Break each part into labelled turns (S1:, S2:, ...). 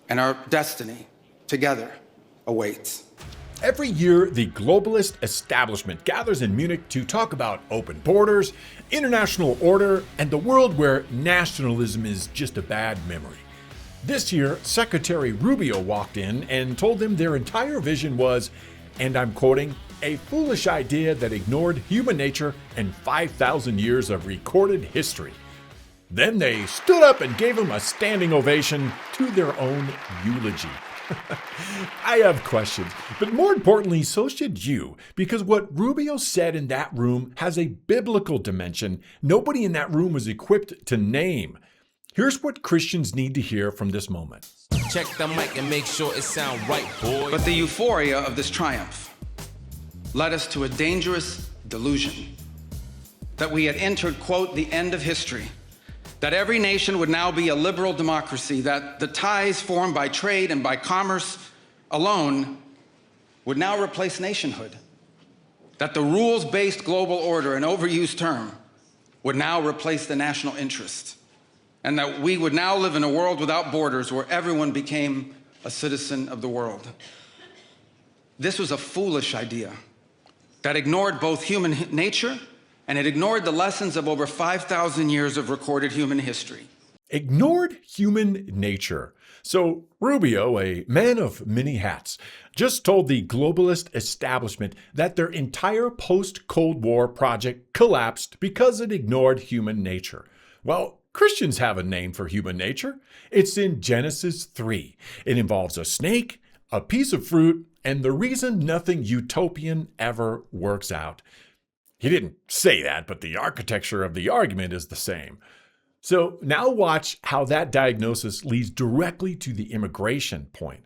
S1: and our destiny together awaits.
S2: Every year, the globalist establishment gathers in Munich to talk about open borders, international order, and the world where nationalism is just a bad memory. This year, Secretary Rubio walked in and told them their entire vision was, and I'm quoting, a foolish idea that ignored human nature and 5,000 years of recorded history. Then they stood up and gave him a standing ovation to their own eulogy. I have questions, but more importantly, so should you, because what Rubio said in that room has a biblical dimension nobody in that room was equipped to name. Here's what Christians need to hear from this moment.
S3: Check the mic and make sure it sound right, boy.
S1: But the euphoria of this triumph led us to a dangerous delusion that we had entered, quote, the end of history, that every nation would now be a liberal democracy, that the ties formed by trade and by commerce alone would now replace nationhood, that the rules-based global order, an overused term, would now replace the national interest, and that we would now live in a world without borders where everyone became a citizen of the world. This was a foolish idea that ignored both human nature and it ignored the lessons of over 5,000 years of recorded human history.
S2: Ignored human nature. So Rubio, a man of many hats, just told the globalist establishment that their entire post-Cold War project collapsed because it ignored human nature. Well, Christians have a name for human nature. It's in Genesis 3. It involves a snake, a piece of fruit, and the reason nothing utopian ever works out. He didn't say that, but the architecture of the argument is the same. So now watch how that diagnosis leads directly to the immigration point.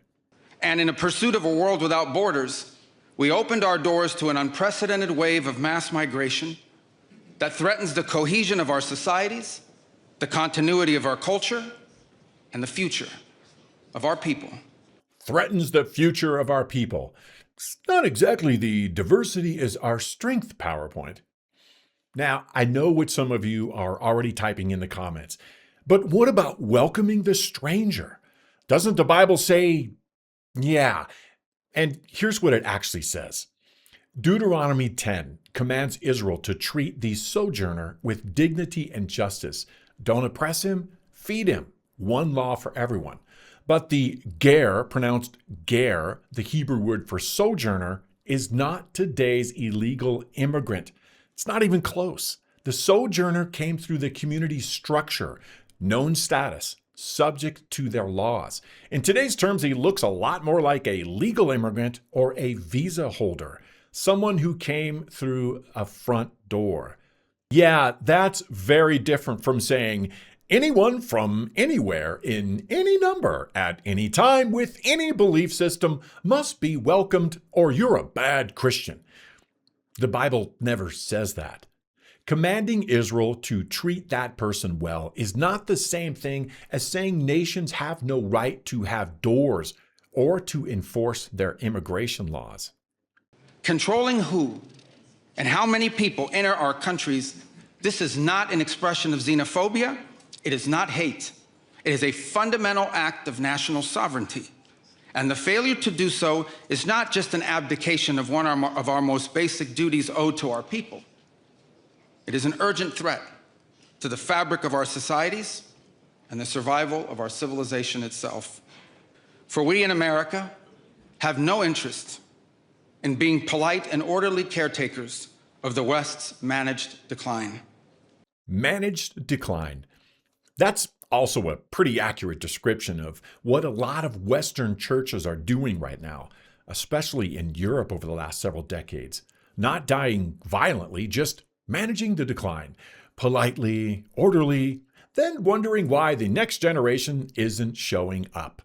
S1: And in a pursuit of a world without borders, we opened our doors to an unprecedented wave of mass migration that threatens the cohesion of our societies, the continuity of our culture, and the future of our people.
S2: Threatens the future of our people. It's not exactly the diversity is our strength PowerPoint. Now, I know what some of you are already typing in the comments, but what about welcoming the stranger? Doesn't the Bible say, yeah? And here's what it actually says. Deuteronomy 10 commands Israel to treat the sojourner with dignity and justice. Don't oppress him, feed him. One law for everyone. But the ger, pronounced ger, the Hebrew word for sojourner, is not today's illegal immigrant. It's not even close. The sojourner came through the community structure, known status, subject to their laws. In today's terms, he looks a lot more like a legal immigrant or a visa holder, someone who came through a front door. Yeah, that's very different from saying, anyone from anywhere in any number at any time with any belief system must be welcomed or you're a bad Christian. The Bible never says that. Commanding Israel to treat that person well is not the same thing as saying nations have no right to have doors or to enforce their immigration laws.
S1: Controlling who and how many people enter our countries, this is not an expression of xenophobia. It is not hate. It is a fundamental act of national sovereignty. And the failure to do so is not just an abdication of one of our most basic duties owed to our people. It is an urgent threat to the fabric of our societies and the survival of our civilization itself. For we in America have no interest in being polite and orderly caretakers of the West's managed decline.
S2: Managed decline. That's also a pretty accurate description of what a lot of Western churches are doing right now, especially in Europe over the last several decades. Not dying violently, just managing the decline, politely, orderly, then wondering why the next generation isn't showing up.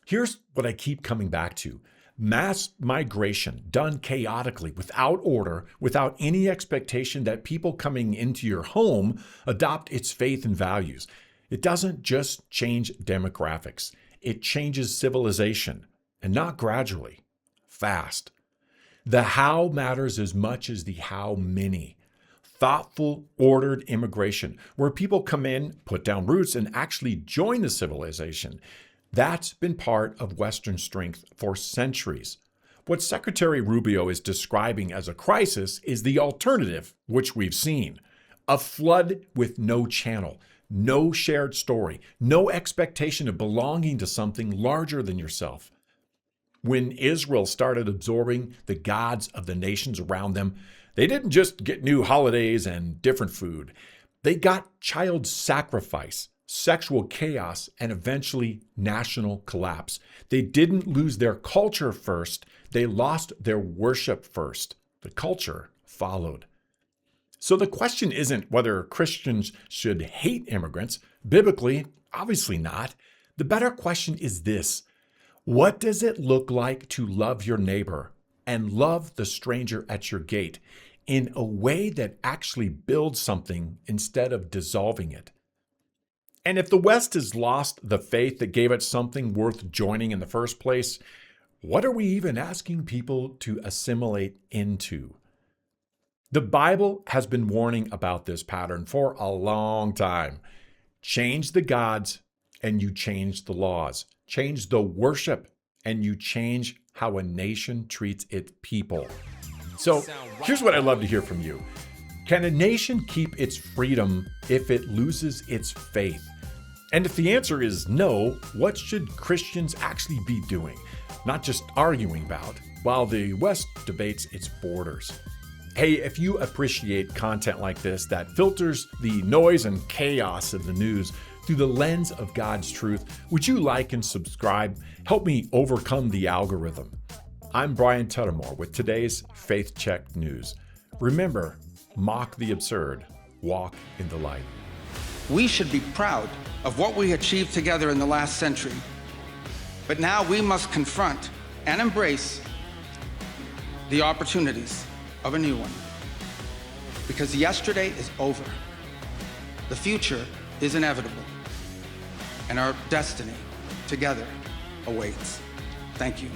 S2: Here's what I keep coming back to. Mass migration done chaotically, without order, without any expectation that people coming into your home adopt its faith and values. It doesn't just change demographics. It changes civilization, and not gradually, fast. The how matters as much as the how many. Thoughtful, ordered immigration, where people come in, put down roots, and actually join the civilization. That's been part of Western strength for centuries. What Secretary Rubio is describing as a crisis is the alternative, which we've seen. A flood with no channel, no shared story, no expectation of belonging to something larger than yourself. When Israel started absorbing the gods of the nations around them, they didn't just get new holidays and different food. They got child sacrifice, sexual chaos, and eventually national collapse. They didn't lose their culture first. They lost their worship first. The culture followed. So the question isn't whether Christians should hate immigrants. Biblically, obviously not. The better question is this: what does it look like to love your neighbor and love the stranger at your gate in a way that actually builds something instead of dissolving it? And if the West has lost the faith that gave it something worth joining in the first place, what are we even asking people to assimilate into? The Bible has been warning about this pattern for a long time. Change the gods and you change the laws. Change the worship and you change how a nation treats its people. So here's what I'd love to hear from you. Can a nation keep its freedom if it loses its faith? And if the answer is no, what should Christians actually be doing? Not just arguing about, while the West debates its borders. Hey, if you appreciate content like this that filters the noise and chaos of the news through the lens of God's truth, would you like and subscribe? Help me overcome the algorithm. I'm Brian Tuttermore with today's Faith Check News. Remember, mock the absurd, walk in the light.
S1: We should be proud of what we achieved together in the last century. But now we must confront and embrace the opportunities of a new one. Because yesterday is over. The future is inevitable. And our destiny together awaits. Thank you.